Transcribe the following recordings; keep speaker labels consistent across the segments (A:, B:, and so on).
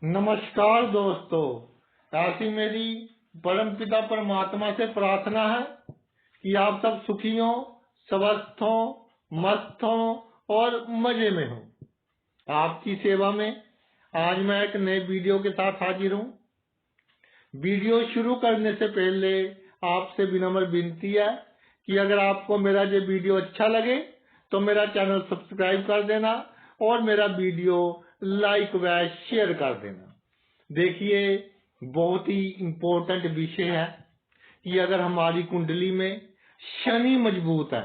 A: नमस्कार दोस्तों। ऐसी मेरी परमपिता परमात्मा से प्रार्थना है कि आप सब सुखी हो, स्वस्थ हो, मस्त हो और मजे में हो। आपकी सेवा में आज मैं एक नए वीडियो के साथ हाजिर हूँ। वीडियो शुरू करने से पहले आपसे विनम्र विनती है कि अगर आपको मेरा ये वीडियो अच्छा लगे तो मेरा चैनल सब्सक्राइब कर देना और मेरा वीडियो लाइक व शेयर कर देना। देखिए, बहुत ही इम्पोर्टेंट विषय है कि अगर हमारी कुंडली में शनि मजबूत है,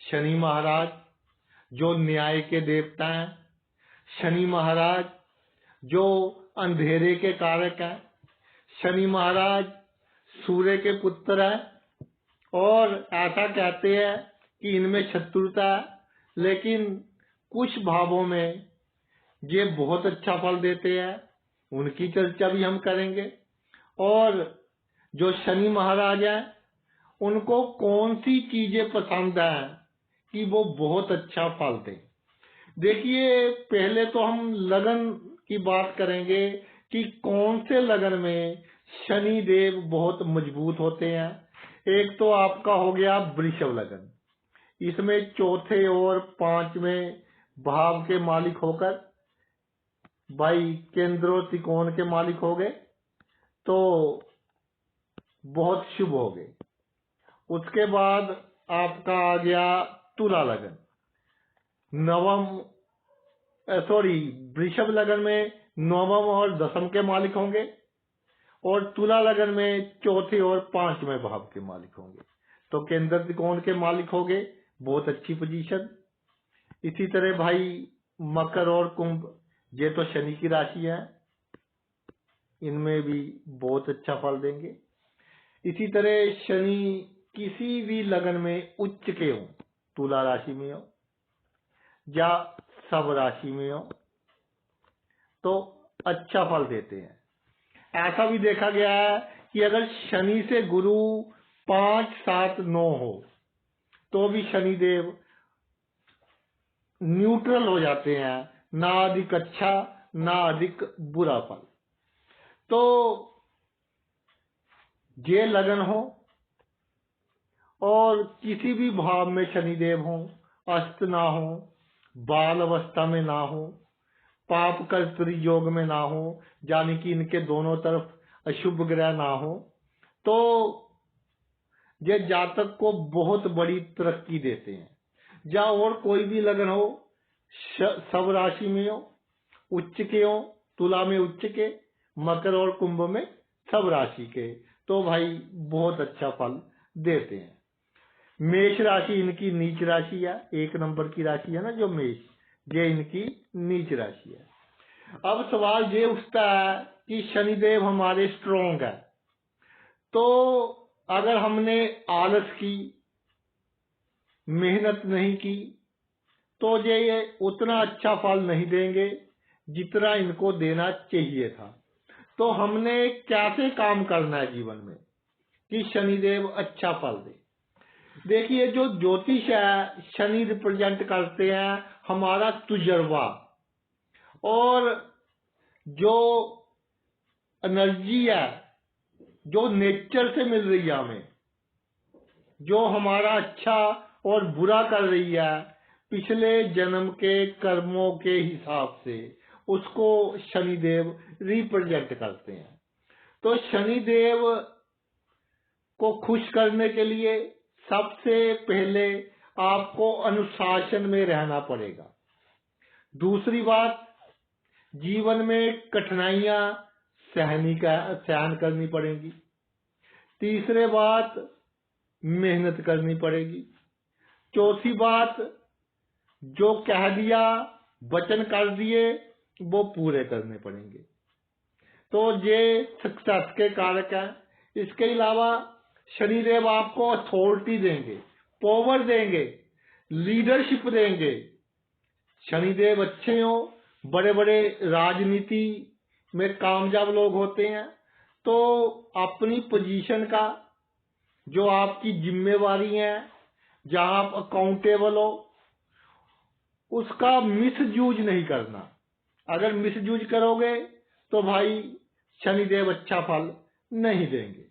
A: शनि महाराज जो न्याय के देवता हैं, शनि महाराज जो अंधेरे के कारक हैं, शनि महाराज सूर्य के पुत्र हैं और ऐसा कहते हैं कि इनमें शत्रुता है, लेकिन कुछ भावों में ये बहुत अच्छा फल देते हैं। उनकी चर्चा भी हम करेंगे। और जो शनि महाराज हैं उनको कौन सी चीजें पसंद है कि वो बहुत अच्छा फल दें। देखिए, पहले तो हम लगन की बात करेंगे कि कौन से लगन में शनि देव बहुत मजबूत होते हैं। एक तो आपका हो गया वृषभ लगन। इसमें चौथे और पांचवें भाव के मालिक होकर भाई केंद्र और त्रिकोण के मालिक हो गए तो बहुत शुभ हो गए। उसके बाद आपका आ गया तुला लगन। वृषभ लगन में नवम और दसम के मालिक होंगे और तुला लगन में चौथे और पांचवें भाव के मालिक होंगे। तो केंद्र त्रिकोण के मालिक हो गए, बहुत अच्छी पोजीशन। इसी तरह भाई मकर और कुंभ, ये तो शनि की राशि है, इनमें भी बहुत अच्छा फल देंगे। इसी तरह शनि किसी भी लगन में उच्च के हो, तुला राशि में हो या सब राशि में हो, तो अच्छा फल देते हैं। ऐसा भी देखा गया है कि अगर शनि से गुरु 5, 7, 9 हो तो भी शनिदेव न्यूट्रल हो जाते हैं, ना अधिक अच्छा ना अधिक बुरा फल। तो ये लगन हो और किसी भी भाव में शनिदेव हो, अस्त ना हो, बाल अवस्था में ना हो, पाप कर्तरी योग में ना हो, यानी कि इनके दोनों तरफ अशुभ ग्रह ना हो, तो ये जातक को बहुत बड़ी तरक्की देते हैं। या और कोई भी लगन हो, सब राशि में हो, उच्च के हो, तुला में उच्च के, मकर और कुंभ में सब राशि के, तो भाई बहुत अच्छा फल देते हैं। मेष राशि इनकी नीच राशि है, 1 नंबर की राशि है ना जो मेष, ये इनकी नीच राशि है। अब सवाल ये उठता है कि शनिदेव हमारे स्ट्रोंग है, तो अगर हमने आलस की, मेहनत नहीं की, तो ये उतना अच्छा फल नहीं देंगे जितना इनको देना चाहिए था। तो हमने कैसे काम करना है जीवन में कि शनिदेव अच्छा फल दे। देखिए, जो ज्योतिष है, शनि रिप्रेजेंट करते हैं हमारा तजुर्बा और जो एनर्जी है जो नेचर से मिल रही है हमें, जो हमारा अच्छा और बुरा कर रही है पिछले जन्म के कर्मों के हिसाब से, उसको शनिदेव रिप्रेजेंट करते हैं। तो शनिदेव को खुश करने के लिए सबसे पहले आपको अनुशासन में रहना पड़ेगा। दूसरी बात, जीवन में कठिनाइयां सहन करनी पड़ेगी। तीसरे बात, मेहनत करनी पड़ेगी। चौथी बात, जो कह दिया, वचन कर दिए, वो पूरे करने पड़ेंगे। तो ये सक्सेस के कारक है। इसके अलावा शनिदेव आपको अथॉरिटी देंगे, पावर देंगे, लीडरशिप देंगे। शनिदेव अच्छे हो, बड़े बड़े राजनीति में कामयाब लोग होते हैं, तो अपनी पोजीशन का, जो आपकी जिम्मेवारी है, जहां आप अकाउंटेबल हो, उसका मिसयूज नहीं करना। अगर मिसयूज करोगे तो भाई शनिदेव अच्छा फल नहीं देंगे।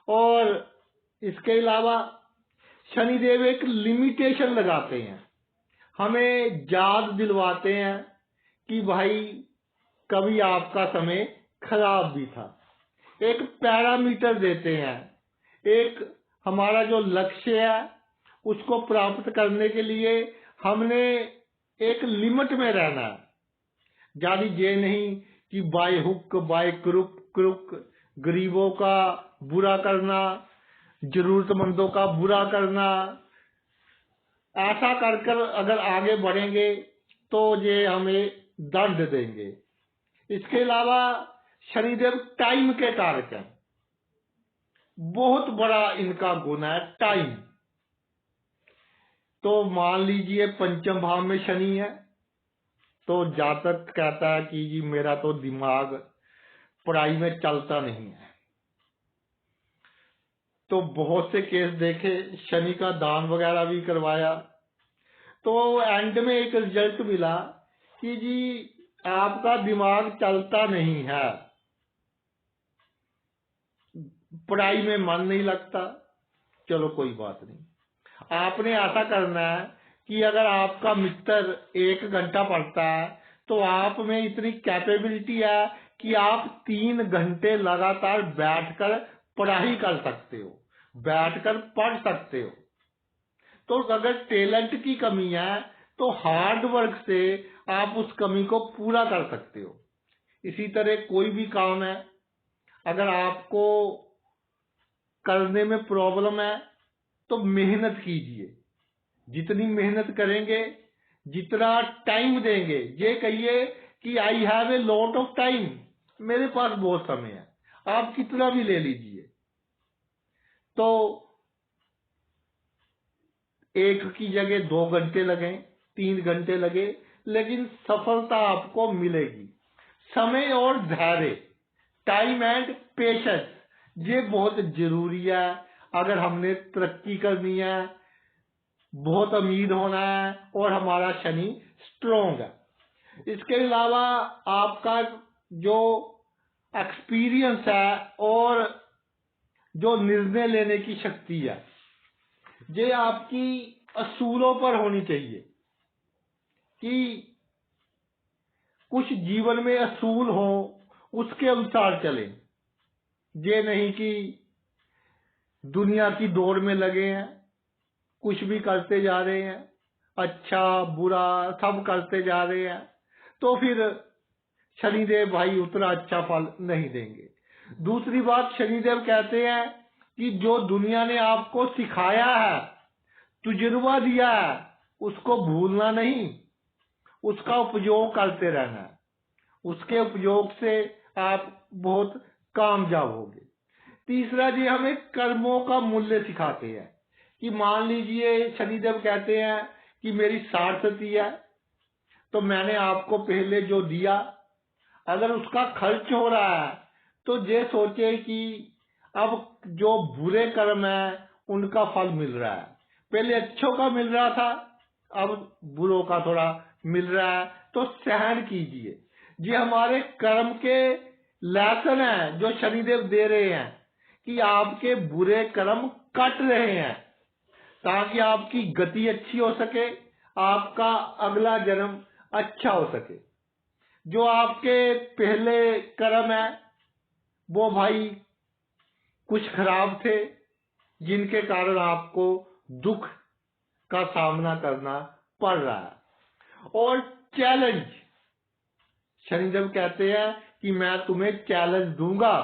A: और इसके अलावा शनिदेव एक लिमिटेशन लगाते हैं, हमें याद दिलवाते हैं कि भाई कभी आपका समय खराब भी था। एक पैरामीटर देते हैं, एक हमारा जो लक्ष्य है उसको प्राप्त करने के लिए हमने एक लिमिट में रहना है। जानी ये नहीं कि बाय हुक बाय क्रुक गरीबों का बुरा करना, जरूरतमंदों का बुरा करना। ऐसा कर कर अगर आगे बढ़ेंगे तो ये हमें दंड देंगे। इसके अलावा शनिदेव टाइम के कारक हैं, बहुत बड़ा इनका गुण है टाइम। तो मान लीजिए पंचम भाव में शनि है, तो जातक कहता है कि जी मेरा तो दिमाग पढ़ाई में चलता नहीं है। तो बहुत से केस देखे, शनि का दान वगैरह भी करवाया, तो एंड में एक रिजल्ट मिला कि जी आपका दिमाग चलता नहीं है, पढ़ाई में मन नहीं लगता। चलो कोई बात नहीं, आपने ऐसा करना है कि अगर आपका मित्र 1 घंटा पढ़ता है तो आप में इतनी कैपेबिलिटी है कि आप 3 घंटे लगातार बैठकर पढ़ाई कर सकते हो, बैठकर पढ़ सकते हो। तो अगर टैलेंट की कमी है तो हार्ड वर्क से आप उस कमी को पूरा कर सकते हो। इसी तरह कोई भी काम है, अगर आपको करने में प्रॉब्लम है तो मेहनत कीजिए। जितनी मेहनत करेंगे, जितना टाइम देंगे, ये कहिए कि I have a lot of time, मेरे पास बहुत समय है, आप कितना भी ले लीजिए। तो 1 की जगह 2 घंटे लगे, 3 घंटे लगे, लेकिन सफलता आपको मिलेगी। समय और धैर्य, टाइम एंड पेशेंस, ये बहुत जरूरी है। अगर हमने तरक्की करनी है, बहुत अमीर होना है और हमारा शनि स्ट्रोंग है। इसके अलावा आपका जो एक्सपीरियंस है और जो निर्णय लेने की शक्ति है, ये आपकी असूलों पर होनी चाहिए कि कुछ जीवन में असूल हो, उसके अनुसार चलें। ये नहीं कि दुनिया की दौड़ में लगे हैं, कुछ भी करते जा रहे हैं, अच्छा बुरा सब करते जा रहे हैं, तो फिर शनिदेव भाई उतना अच्छा फल नहीं देंगे। दूसरी बात, शनिदेव कहते हैं कि जो दुनिया ने आपको सिखाया है, तजुर्बा दिया है, उसको भूलना नहीं, उसका उपयोग करते रहना है। उसके उपयोग से आप बहुत कामयाब होंगे। तीसरा जी, हमें कर्मों का मूल्य सिखाते हैं कि मान लीजिए शनिदेव कहते हैं कि मेरी सार्थती है, तो मैंने आपको पहले जो दिया, अगर उसका खर्च हो रहा है तो ये सोचे कि अब जो बुरे कर्म है उनका फल मिल रहा है। पहले अच्छों का मिल रहा था, अब बुरों का थोड़ा मिल रहा है, तो सहन कीजिए। ये हमारे कर्म के लेसन है जो शनिदेव दे रहे हैं कि आपके बुरे कर्म कट रहे हैं ताकि आपकी गति अच्छी हो सके, आपका अगला जन्म अच्छा हो सके। जो आपके पहले कर्म है वो भाई कुछ खराब थे, जिनके कारण आपको दुख का सामना करना पड़ रहा है। और चैलेंज, शनिदेव कहते हैं कि मैं तुम्हें चैलेंज दूंगा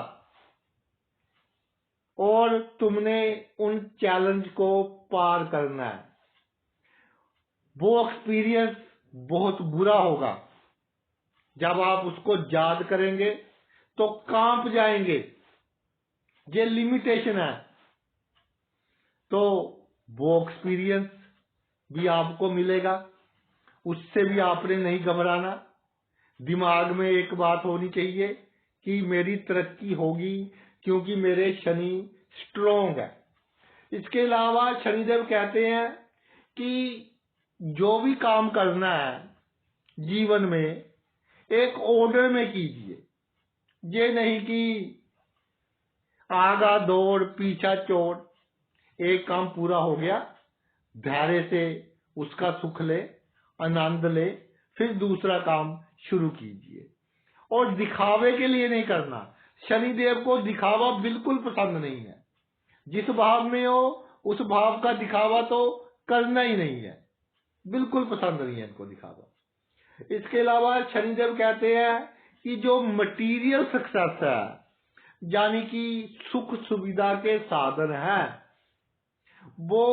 A: और तुमने उन चैलेंज को पार करना है। वो एक्सपीरियंस बहुत बुरा होगा, जब आप उसको याद करेंगे तो कांप जाएंगे। ये लिमिटेशन है, तो वो एक्सपीरियंस भी आपको मिलेगा, उससे भी आपने नहीं घबराना। दिमाग में एक बात होनी चाहिए कि मेरी तरक्की होगी क्योंकि मेरे शनि स्ट्रोंग है। इसके अलावा शनिदेव कहते हैं कि जो भी काम करना है जीवन में, एक ऑर्डर में कीजिए। ये नहीं कि आगा दौड़ पीछा चोट, एक काम पूरा हो गया, धैर्य से उसका सुख ले, आनंद ले, फिर दूसरा काम शुरू कीजिए। और दिखावे के लिए नहीं करना। शनिदेव को दिखावा बिल्कुल पसंद नहीं है। जिस भाव में हो उस भाव का दिखावा तो करना ही नहीं है, बिल्कुल पसंद नहीं है इनको दिखावा। इसके अलावा शनिदेव कहते हैं कि जो मटीरियल सक्सेस है, यानी कि सुख सुविधा के साधन है, वो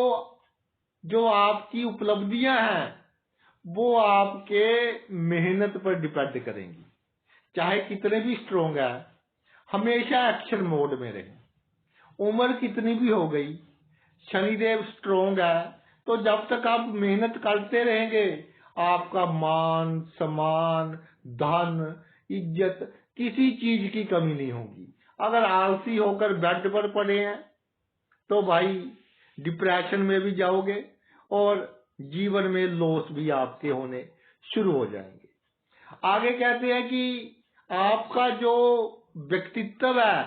A: जो आपकी उपलब्धियां हैं वो आपके मेहनत पर डिपेंड करेंगी। चाहे कितने भी स्ट्रोंग है, हमेशा एक्शन मोड में रहे। उम्र कितनी भी हो गई, शनिदेव स्ट्रोंग है तो जब तक आप मेहनत करते रहेंगे, आपका मान सम्मान धन इज्जत किसी चीज की कमी नहीं होगी। अगर आलसी होकर बेड पर पड़े हैं तो भाई डिप्रेशन में भी जाओगे और जीवन में लॉस भी आपके होने शुरू हो जाएंगे। आगे कहते हैं कि आपका जो व्यक्तित्व है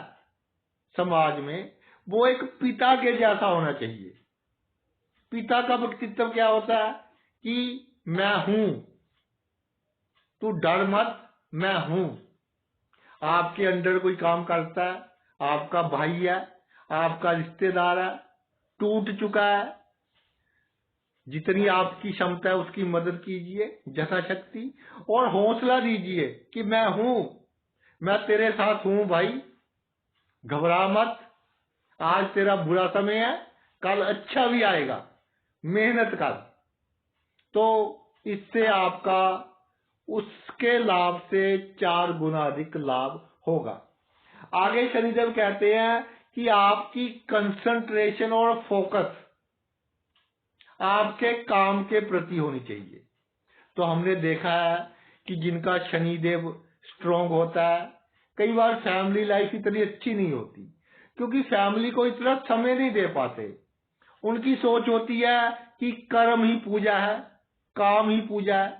A: समाज में, वो एक पिता के जैसा होना चाहिए। पिता का व्यक्तित्व क्या होता है कि मैं हूं, तू डर मत, मैं हूं। आपके अंडर कोई काम करता है, आपका भाई है, आपका रिश्तेदार है, टूट चुका है, जितनी आपकी क्षमता है उसकी मदद कीजिए यथाशक्ति, और हौसला दीजिए कि मैं हूं, मैं तेरे साथ हूं भाई, घबरा मत। आज तेरा बुरा समय है, कल अच्छा भी आएगा, मेहनत कर। तो इससे आपका उसके लाभ से 4 गुना अधिक लाभ होगा। आगे शनिदेव कहते हैं कि आपकी कंसंट्रेशन और फोकस आपके काम के प्रति होनी चाहिए। तो हमने देखा है कि जिनका शनिदेव स्ट्रांग होता है, कई बार फैमिली लाइफ इतनी अच्छी नहीं होती, क्योंकि फैमिली को इतना समय नहीं दे पाते। उनकी सोच होती है कि कर्म ही पूजा है, काम ही पूजा है।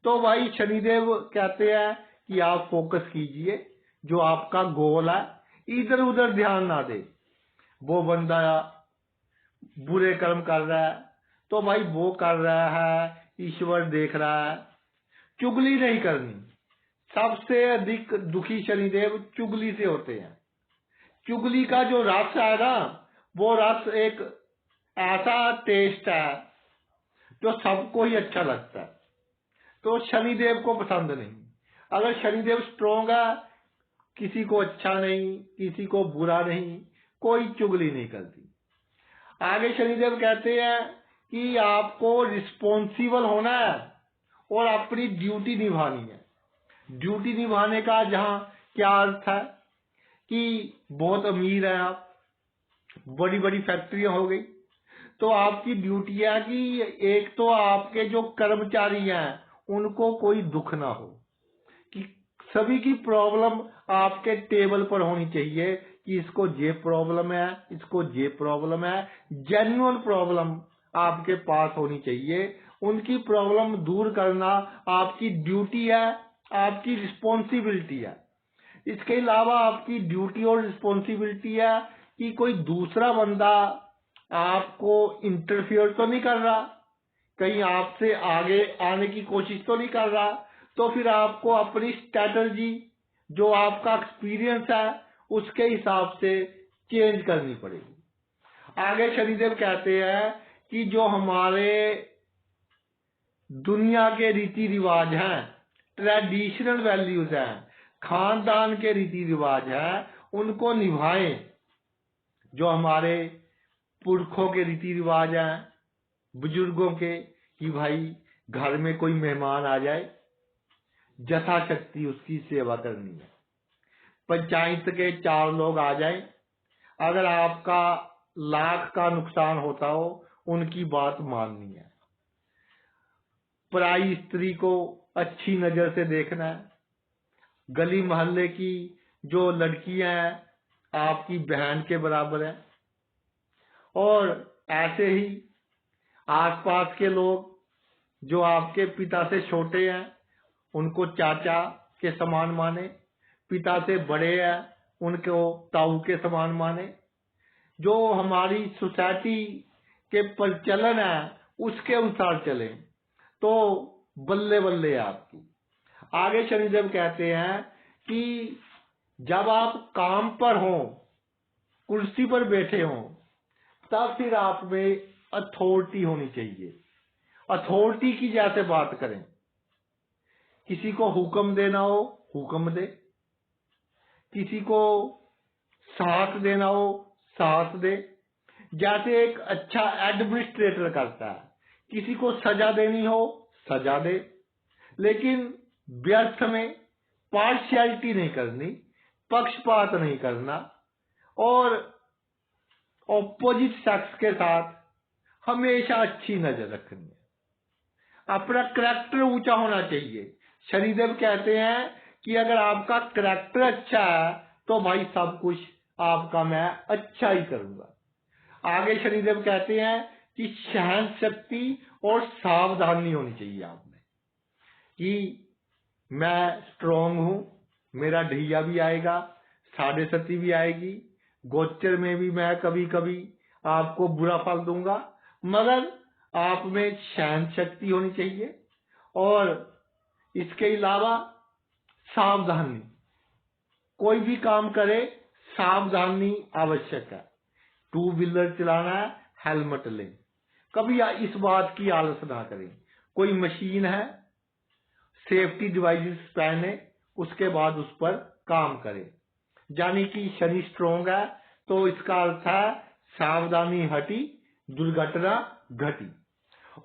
A: तो भाई शनिदेव कहते हैं कि आप फोकस कीजिए, जो आपका गोल है, इधर उधर ध्यान ना दे। वो बंदा बुरे कर्म कर रहा है तो भाई वो कर रहा है, ईश्वर देख रहा है। चुगली नहीं करनी। सबसे अधिक दुखी शनिदेव चुगली से होते हैं। चुगली का जो रस है ना, वो रस एक ऐसा टेस्ट है जो सबको ही अच्छा लगता है, तो शनिदेव को पसंद नहीं। अगर शनिदेव स्ट्रोंग है, किसी को अच्छा नहीं, किसी को बुरा नहीं, कोई चुगली नहीं करती। आगे शनिदेव कहते हैं कि आपको रिस्पॉन्सिबल होना है और अपनी ड्यूटी निभानी है। ड्यूटी निभाने का जहां क्या अर्थ है कि बहुत अमीर है आप, बड़ी बड़ी फैक्ट्रियां हो गई, तो आपकी ड्यूटी है कि एक तो आपके जो कर्मचारी हैं उनको कोई दुख ना हो, कि सभी की प्रॉब्लम आपके टेबल पर होनी चाहिए कि इसको ये प्रॉब्लम है, इसको ये प्रॉब्लम है। जेन्युइन प्रॉब्लम आपके पास होनी चाहिए। उनकी प्रॉब्लम दूर करना आपकी ड्यूटी है, आपकी रिस्पॉन्सिबिलिटी है। इसके अलावा आपकी ड्यूटी और रिस्पॉन्सिबिलिटी है कि कोई दूसरा बंदा आपको इंटरफियर तो नहीं कर रहा, कहीं आपसे आगे आने की कोशिश तो नहीं कर रहा। तो फिर आपको अपनी स्ट्रैटेजी, जो आपका एक्सपीरियंस है, उसके हिसाब से चेंज करनी पड़ेगी। आगे शनिदेव कहते हैं कि जो हमारे दुनिया के रीति रिवाज हैं, ट्रेडिशनल वैल्यूज हैं, खानदान के रीति रिवाज हैं, उनको निभाएं। जो हमारे पुरखों के रीति रिवाज हैं, बुजुर्गों के, कि भाई घर में कोई मेहमान आ जाए, यथाशक्ति उसकी सेवा करनी है। पंचायत के 4 लोग आ जाएं, अगर आपका लाख का नुकसान होता हो, उनकी बात माननी है। पराई स्त्री को अच्छी नजर से देखना है। गली मोहल्ले की जो लड़कियां हैं, आपकी बहन के बराबर है। और ऐसे ही आसपास के लोग जो आपके पिता से छोटे हैं, उनको चाचा के समान माने। पिता से बड़े हैं उनको ताऊ के समान माने, जो हमारी सोसाइटी के प्रचलन है उसके अनुसार चले तो बल्ले बल्ले है आपकी। आगे शनिदेव कहते हैं कि जब आप काम पर हो, कुर्सी पर बैठे हो, तब फिर आप में अथॉरिटी होनी चाहिए। अथॉरिटी की जैसे बात करें, किसी को हुक्म देना हो हुक्म दे, किसी को साथ देना हो साथ दे, जैसे एक अच्छा एडमिनिस्ट्रेटर करता है। किसी को सजा देनी हो सजा दे, लेकिन व्यर्थ में पार्शियलिटी नहीं करनी, पक्षपात नहीं करना, और ऑपोजिट सेक्स के साथ हमेशा अच्छी नजर रखनी है। अपना करैक्टर ऊंचा होना चाहिए। शनिदेव कहते हैं कि अगर आपका करैक्टर अच्छा है तो भाई सब कुछ आपका मैं अच्छा ही करूंगा। आगे शनिदेव कहते हैं कि सहन शक्ति और सावधानी होनी चाहिए आप में, कि मैं स्ट्रांग हूं, मेरा ढैया भी आएगा, साढ़े सती भी आएगी, गोचर में भी मैं कभी कभी आपको बुरा फल दूंगा, मगर आप में सहन शक्ति होनी चाहिए। और इसके अलावा सावधानी, कोई भी काम करे सावधानी आवश्यक है। टू व्हीलर चलाना है हेलमेट लें, कभी इस बात की आलस ना करें। कोई मशीन है सेफ्टी डिवाइसेस पहने, उसके बाद उस पर काम करें। यानी कि शनि स्ट्रोंग है तो इसका अर्थ है सावधानी हटी दुर्घटना घटी।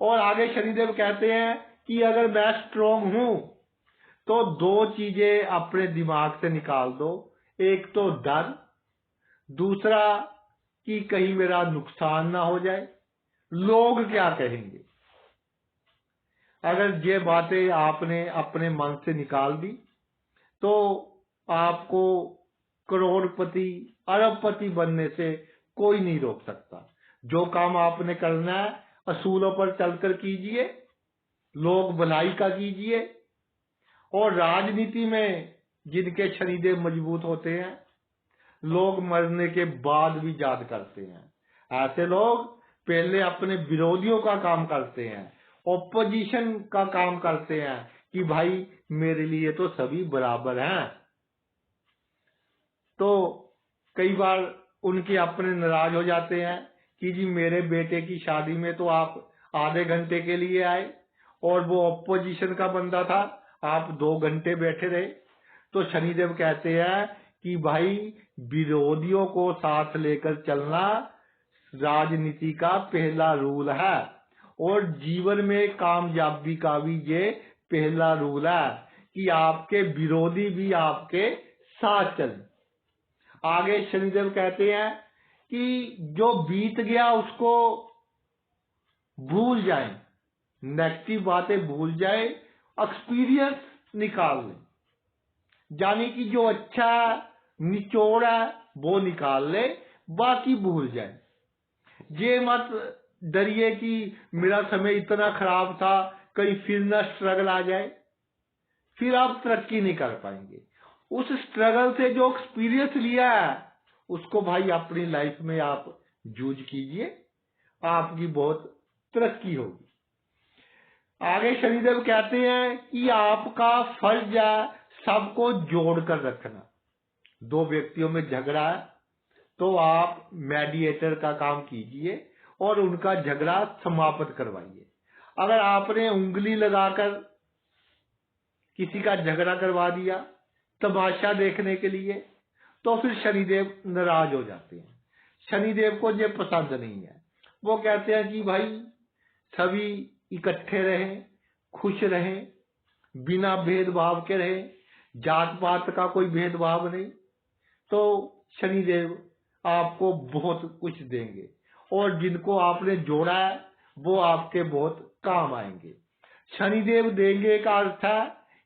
A: और आगे शनिदेव कहते हैं कि अगर मैं स्ट्रोंग हूं तो दो चीजें अपने दिमाग से निकाल दो, एक तो डर, दूसरा कि कहीं मेरा नुकसान ना हो जाए, लोग क्या कहेंगे। अगर ये बातें आपने अपने मन से निकाल दी तो आपको करोड़पति अरबपति बनने से कोई नहीं रोक सकता। जो काम आपने करना है असूलों पर चलकर कीजिए, लोग भलाई का कीजिए। और राजनीति में जिनके शनिदेव मजबूत होते हैं, लोग मरने के बाद भी याद करते हैं। ऐसे लोग पहले अपने विरोधियों का काम करते हैं, ऑपोजिशन का काम करते हैं कि भाई मेरे लिए तो सभी बराबर हैं। तो कई बार उनके अपने नाराज हो जाते हैं कि जी मेरे बेटे की शादी में तो आप आधे घंटे के लिए आए और वो ऑपोजिशन का बंदा था, आप 2 घंटे बैठे रहे। तो शनिदेव कहते हैं कि भाई विरोधियों को साथ लेकर चलना राजनीति का पहला रूल है, और जीवन में कामयाबी का भी ये पहला रूल है कि आपके विरोधी भी आपके साथ चलें। आगे शनिदेव कहते हैं कि जो बीत गया उसको भूल जाएं, नेगेटिव बातें भूल जाए, एक्सपीरियंस निकाल लें। यानी कि जो अच्छा निचोड़ है वो निकाल ले, बाकी भूल जाए। ये मत डरिए कि मेरा समय इतना खराब था कहीं फिर ना स्ट्रगल आ जाए, फिर आप तरक्की नहीं कर पाएंगे। उस स्ट्रगल से जो एक्सपीरियंस लिया है उसको भाई अपनी लाइफ में आप यूज कीजिए, आपकी बहुत तरक्की होगी। आगे शनिदेव कहते हैं कि आपका फर्ज है सबको जोड़कर रखना। 2 व्यक्तियों में झगड़ा है तो आप मेडिएटर का काम कीजिए और उनका झगड़ा समाप्त करवाइए। अगर आपने उंगली लगाकर किसी का झगड़ा करवा दिया तमाशा देखने के लिए, तो फिर शनिदेव नाराज हो जाते हैं। शनिदेव को ये पसंद नहीं है। वो कहते हैं कि भाई सभी इकट्ठे रहें, खुश रहें, बिना भेदभाव के रहें, जात पात का कोई भेदभाव नहीं, तो शनिदेव आपको बहुत कुछ देंगे। और जिनको आपने जोड़ा है वो आपके बहुत काम आएंगे। शनिदेव देंगे का अर्थ है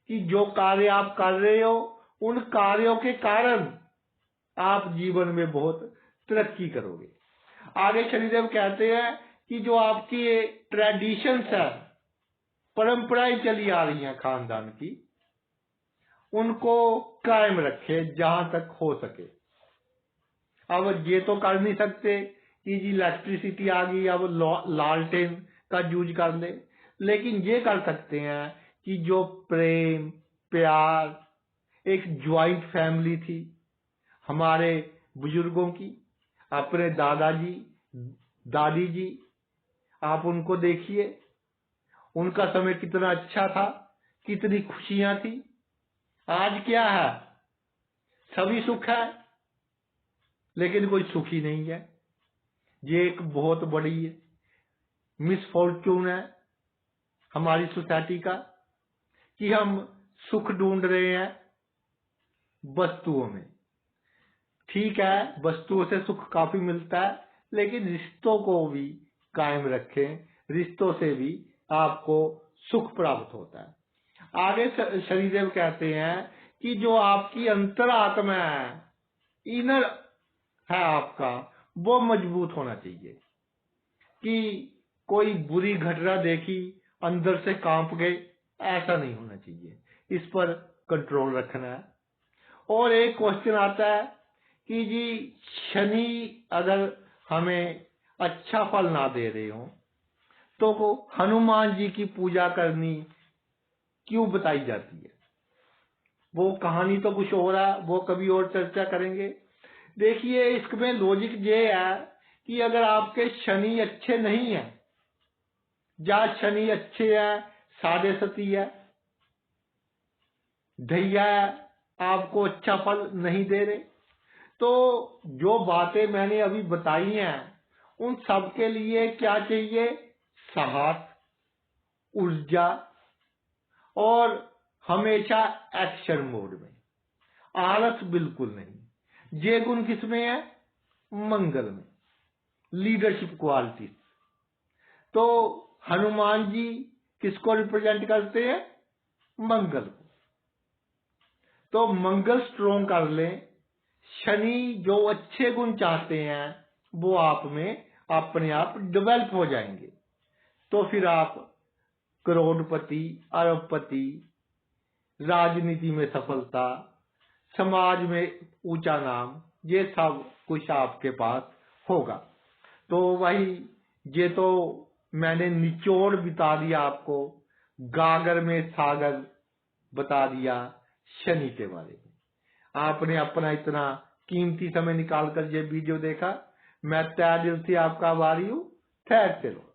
A: कि जो कार्य आप कर रहे हो उन कार्यों के कारण आप जीवन में बहुत तरक्की करोगे। आगे शनिदेव कहते हैं कि जो आपकी ट्रेडिशंस है, परंपराएं चली आ रही हैं खानदान की, उनको कायम रखे जहां तक हो सके। अब ये तो कर नहीं सकते कि जी इलेक्ट्रिसिटी आ गई अब लालटेन का यूज कर ले, लेकिन ये कर सकते हैं कि जो प्रेम प्यार एक ज्वाइंट फैमिली थी हमारे बुजुर्गों की, अपने दादाजी दादी जी, आप उनको देखिए, उनका समय कितना अच्छा था, कितनी खुशियां थी। आज क्या है, सभी सुख है लेकिन कोई सुखी नहीं है। ये एक बहुत बड़ी मिसफॉर्च्यून है हमारी सोसाइटी का कि हम सुख ढूंढ रहे हैं वस्तुओं में। ठीक है, वस्तुओं से सुख काफी मिलता है, लेकिन रिश्तों को भी कायम रखें, रिश्तों से भी आपको सुख प्राप्त होता है। आगे शनिदेव कहते हैं कि जो आपकी अंतरात्मा है, इनर है आपका, वो मजबूत होना चाहिए। कि कोई बुरी घटना देखी अंदर से कांप गए, ऐसा नहीं होना चाहिए, इस पर कंट्रोल रखना है। और एक क्वेश्चन आता है कि जी शनि अगर हमें अच्छा फल ना दे रहे हो तो हनुमान जी की पूजा करनी क्यों बताई जाती है। वो कहानी तो कुछ और है, वो कभी और चर्चा करेंगे। देखिए, इसमें लॉजिक ये है कि अगर आपके शनि अच्छे नहीं है, या शनि अच्छे है साढ़े सती है, ढैया है, आपको अच्छा फल नहीं दे रहे, तो जो बातें मैंने अभी बताई हैं उन सब के लिए क्या चाहिए, साहस, ऊर्जा और हमेशा एक्शन मोड में, आलस बिल्कुल नहीं। ये गुण किसमें है, मंगल में, लीडरशिप क्वालिटी। तो हनुमान जी किसको रिप्रेजेंट करते हैं, मंगल को। तो मंगल स्ट्रोंग कर लें, शनि जो अच्छे गुण चाहते हैं वो आप में अपने आप डेवलप हो जाएंगे। तो फिर आप करोड़पति, अरबपति, राजनीति में सफलता, समाज में ऊंचा नाम, ये सब कुछ आपके पास होगा। तो वही, ये तो मैंने निचोड़ बता दिया आपको, गागर में सागर बता दिया शनि के बारे में। आपने अपना इतना कीमती समय निकालकर ये वीडियो देखा, मैं तहे दिल से आपका आभारी हूँ। ठहरते रहो।